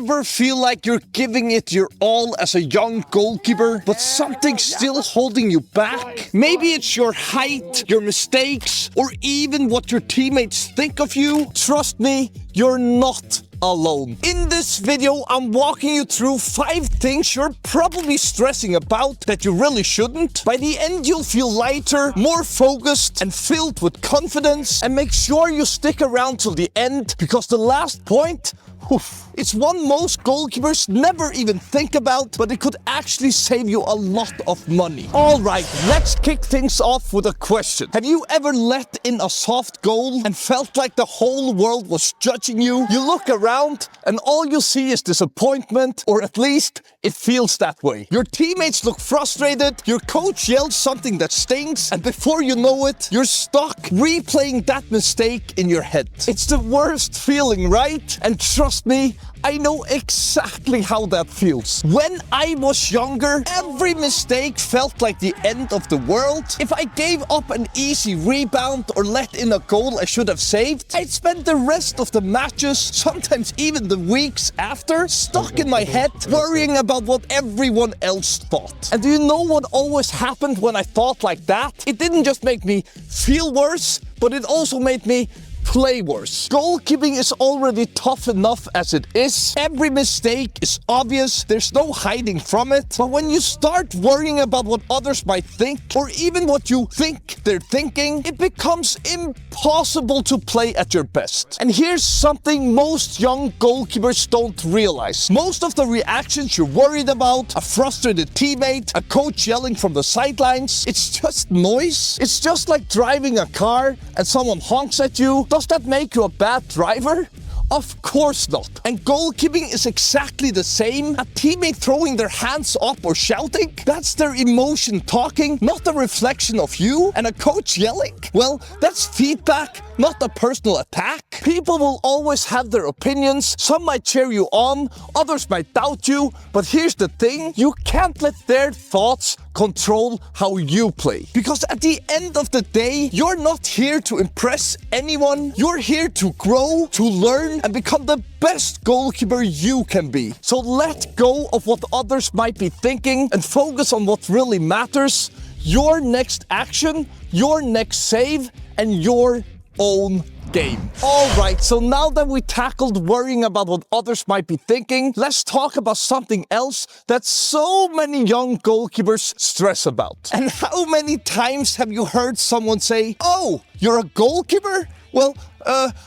ever feel like you're giving it your all as a young goalkeeper, but something's still holding you back? Maybe it's your height, your mistakes, or even what your teammates think of you. Trust me, you're not alone. In this video, I'm walking you through 5 things you're probably stressing about that you really shouldn't. By the end, you'll feel lighter, more focused, and filled with confidence. And make sure you stick around till the end, because the last point, it's one most goalkeepers never even think about, but it could actually save you a lot of money. Alright, let's kick things off with a question. Have you ever let in a soft goal and felt like the whole world was judging you? You look around and all you see is disappointment, or at least it feels that way. Your teammates look frustrated, your coach yells something that stings, and before you know it, you're stuck replaying that mistake in your head. It's the worst feeling, right? And trust me, I know exactly how that feels. When I was younger, every mistake felt like the end of the world. If I gave up an easy rebound or let in a goal I should have saved, I'd spend the rest of the matches, sometimes even the weeks after, stuck in my head, worrying about what everyone else thought. And do you know what always happened when I thought like that? It didn't just make me feel worse, but it also made me play worse. Goalkeeping is already tough enough as it is. Every mistake is obvious. There's no hiding from it. But when you start worrying about what others might think, or even what you think they're thinking, it becomes impossible to play at your best. And here's something most young goalkeepers don't realize. Most of the reactions you're worried about, a frustrated teammate, a coach yelling from the sidelines, it's just noise. It's just like driving a car and someone honks at you. Does that make you a bad driver? Of course not. And goalkeeping is exactly the same. A teammate throwing their hands up or shouting, that's their emotion talking, not a reflection of you. And a coach yelling, well, that's feedback, not a personal attack. People will always have their opinions. Some might cheer you on, others might doubt you. But here's the thing, you can't let their thoughts control how you play. Because at the end of the day, you're not here to impress anyone. You're here to grow, to learn, and become the best goalkeeper you can be. So let go of what others might be thinking and focus on what really matters. Your next action, your next save, and your own game. Alright, so now that we tackled worrying about what others might be thinking, let's talk about something else that so many young goalkeepers stress about. And how many times have you heard someone say, "Oh, you're a goalkeeper? Well,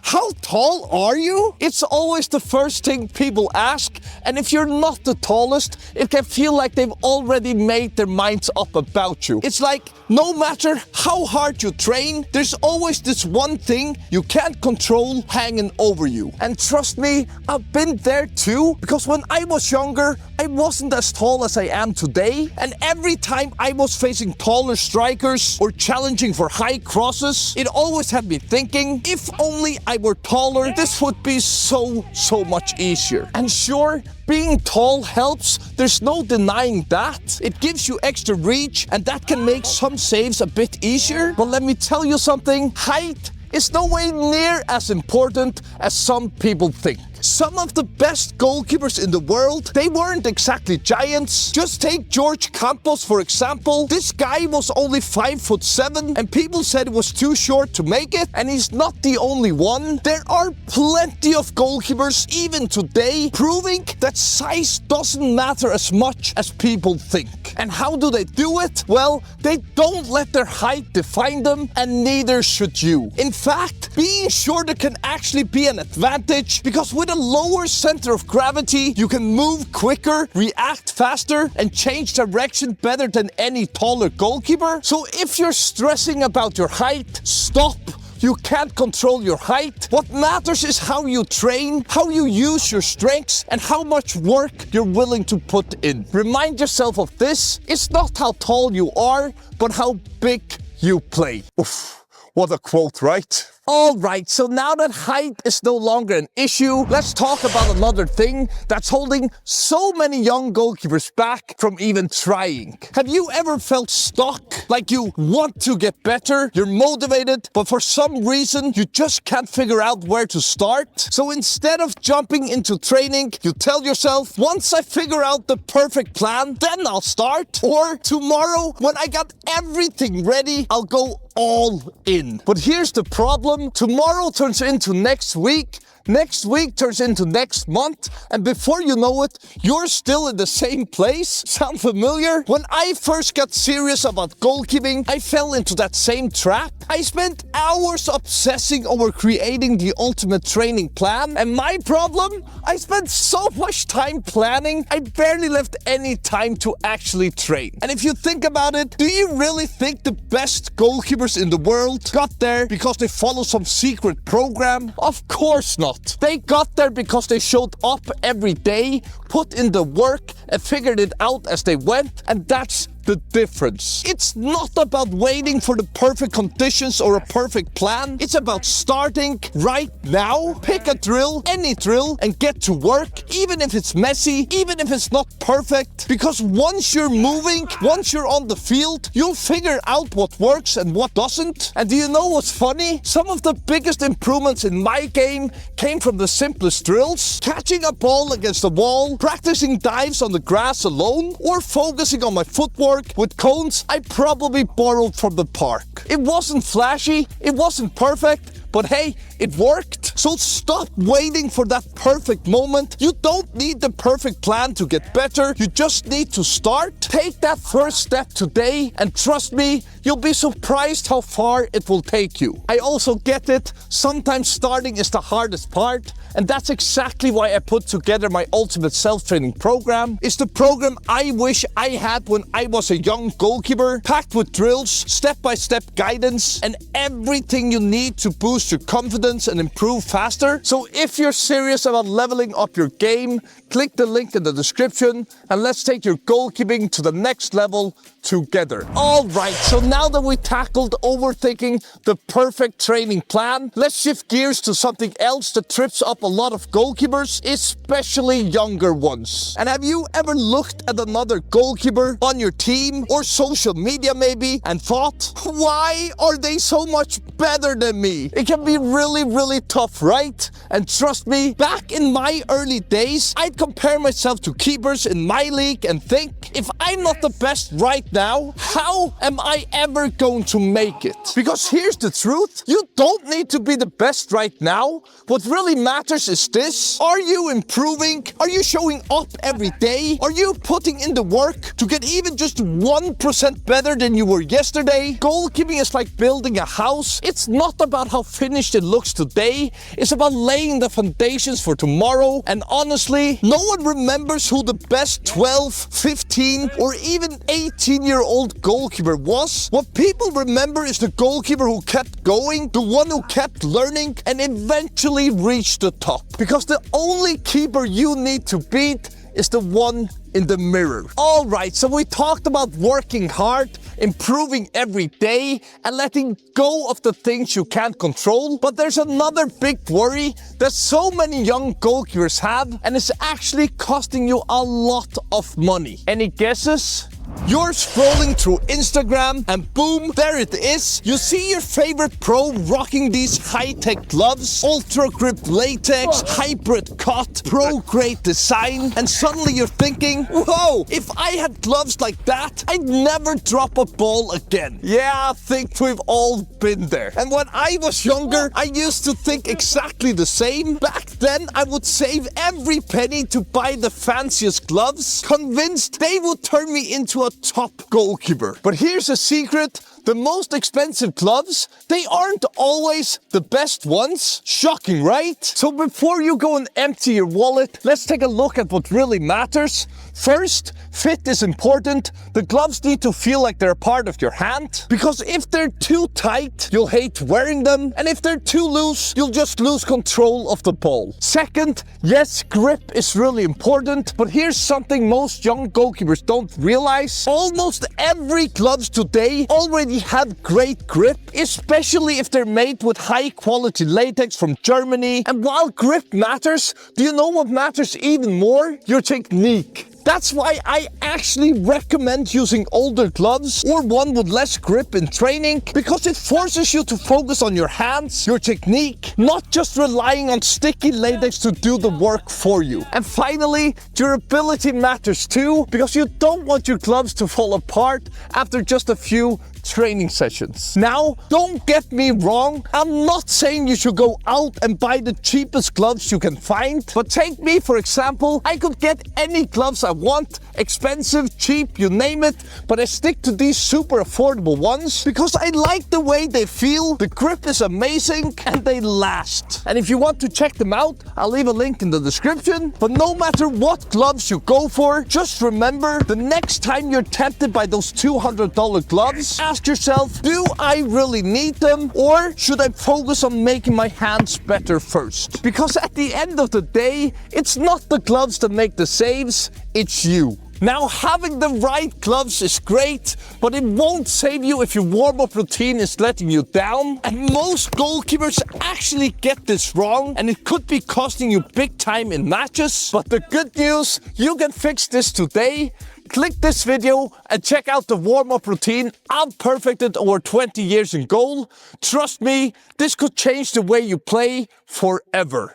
how tall are you?" It's always the first thing people ask, and if you're not the tallest, it can feel like they've already made their minds up about you. It's like, no matter how hard you train, there's always this one thing you can't control hanging over you. And trust me, I've been there too, because when I was younger, I wasn't as tall as I am today, and every time I was facing taller strikers or challenging for high crosses, it always had me thinking, if only I were taller, this would be so much easier. And sure, being tall helps, there's no denying that. It gives you extra reach, and that can make some saves a bit easier. But let me tell you something, height is nowhere near as important as some people think. Some of the best goalkeepers in the world, they weren't exactly giants. Just take George Campos, for example. This guy was only 5'7", and people said it was too short to make it, and he's not the only one. There are plenty of goalkeepers, even today, proving that size doesn't matter as much as people think. And how do they do it? Well, they don't let their height define them, and neither should you. In fact, being shorter can actually be an advantage, because with a lower center of gravity, you can move quicker, react faster, and change direction better than any taller goalkeeper. So if you're stressing about your height, stop. You can't control your height. What matters is how you train, how you use your strengths, and how much work you're willing to put in. Remind yourself of this. It's not how tall you are, but how big you play. Oof, what a quote, right? Alright, so now that height is no longer an issue, let's talk about another thing that's holding so many young goalkeepers back from even trying. Have you ever felt stuck? Like you want to get better, you're motivated, but for some reason you just can't figure out where to start? So instead of jumping into training, you tell yourself, once I figure out the perfect plan, then I'll start. Or tomorrow, when I got everything ready, I'll go all in. But here's the problem. Tomorrow turns into next week. Next week turns into next month, and before you know it, you're still in the same place. Sound familiar? When I first got serious about goalkeeping, I fell into that same trap. I spent hours obsessing over creating the ultimate training plan, and my problem? I spent so much time planning, I barely left any time to actually train. And if you think about it, do you really think the best goalkeepers in the world got there because they follow some secret program? Of course not. They got there because they showed up every day, put in the work, and figured it out as they went, and that's the difference. It's not about waiting for the perfect conditions or a perfect plan. It's about starting right now. Pick a drill, any drill, and get to work, even if it's messy, even if it's not perfect. Because once you're moving, once you're on the field, you'll figure out what works and what doesn't. And do you know what's funny? Some of the biggest improvements in my game came from the simplest drills. Catching a ball against the wall, practicing dives on the grass alone, or focusing on my footwork with cones I probably borrowed from the park. It wasn't flashy, it wasn't perfect, but hey, it worked. So stop waiting for that perfect moment. You don't need the perfect plan to get better. You just need to start. Take that first step today, and trust me, you'll be surprised how far it will take you. I also get it. Sometimes starting is the hardest part, and that's exactly why I put together my ultimate self-training program. It's the program I wish I had when I was a young goalkeeper, packed with drills, step-by-step guidance, and everything you need to boost your confidence and improve faster. So if you're serious about leveling up your game, click the link in the description and let's take your goalkeeping to the next level together. Alright, so now that we tackled overthinking the perfect training plan, let's shift gears to something else that trips up a lot of goalkeepers, especially younger ones. And have you ever looked at another goalkeeper on your team or social media maybe and thought, why are they so much better than me? It can be really tough, right? And trust me, back in my early days, I'd compare myself to keepers in my league and think, if I'm not the best right now, how am I ever going to make it? Because here's the truth, you don't need to be the best right now. What really matters is this: are you improving? Are you showing up every day? Are you putting in the work to get even just 1% better than you were yesterday? Goalkeeping is like building a house. It's not about how finished it looks today. It's about laying the foundations for tomorrow. And honestly, no one remembers who the best 12, 15, or even 18-year-old goalkeeper was. What people remember is the goalkeeper who kept going, the one who kept learning, and eventually reached the top. Because the only keeper you need to beat is the one in the mirror. Alright, so we talked about working hard, improving every day, and letting go of the things you can't control. But there's another big worry that so many young goalkeepers have, and it's actually costing you a lot of money. Any guesses? You're scrolling through Instagram and boom, there it is. You see your favorite pro rocking these high-tech gloves, ultra-grip latex, hybrid cut, pro-grade design, and suddenly you're thinking, whoa, if I had gloves like that, I'd never drop a ball again. Yeah, I think we've all been there. And when I was younger, I used to think exactly the same. Back then, I would save every penny to buy the fanciest gloves, convinced they would turn me into a top goalkeeper. But here's a secret. The most expensive gloves, they aren't always the best ones. Shocking, right? So before you go and empty your wallet, let's take a look at what really matters. First, fit is important. The gloves need to feel like they're a part of your hand. Because if they're too tight, you'll hate wearing them. And if they're too loose, you'll just lose control of the ball. Second, yes, grip is really important. But here's something most young goalkeepers don't realize. Almost every gloves today already already have great grip, especially if they're made with high quality latex from Germany. And while grip matters, do you know what matters even more? Your technique. That's why I actually recommend using older gloves or one with less grip in training, because it forces you to focus on your hands, your technique, not just relying on sticky latex to do the work for you. And finally, durability matters too, because you don't want your gloves to fall apart after just a few training sessions. Now, don't get me wrong, I'm not saying you should go out and buy the cheapest gloves you can find, but take me for example. I could get any gloves I want, expensive, cheap, you name it, but I stick to these super affordable ones because I like the way they feel, the grip is amazing, and they last. And if you want to check them out, I'll leave a link in the description. But no matter what gloves you go for, just remember, the next time you're tempted by those $200 gloves, ask yourself, do I really need them, or should I focus on making my hands better first? Because at the end of the day, it's not the gloves that make the saves, it's you. Now, having the right gloves is great, but it won't save you if your warm-up routine is letting you down. And most goalkeepers actually get this wrong, and it could be costing you big time in matches. But the good news, you can fix this today. Click this video and check out the warm-up routine I've perfected over 20 years in goal. Trust me, this could change the way you play forever.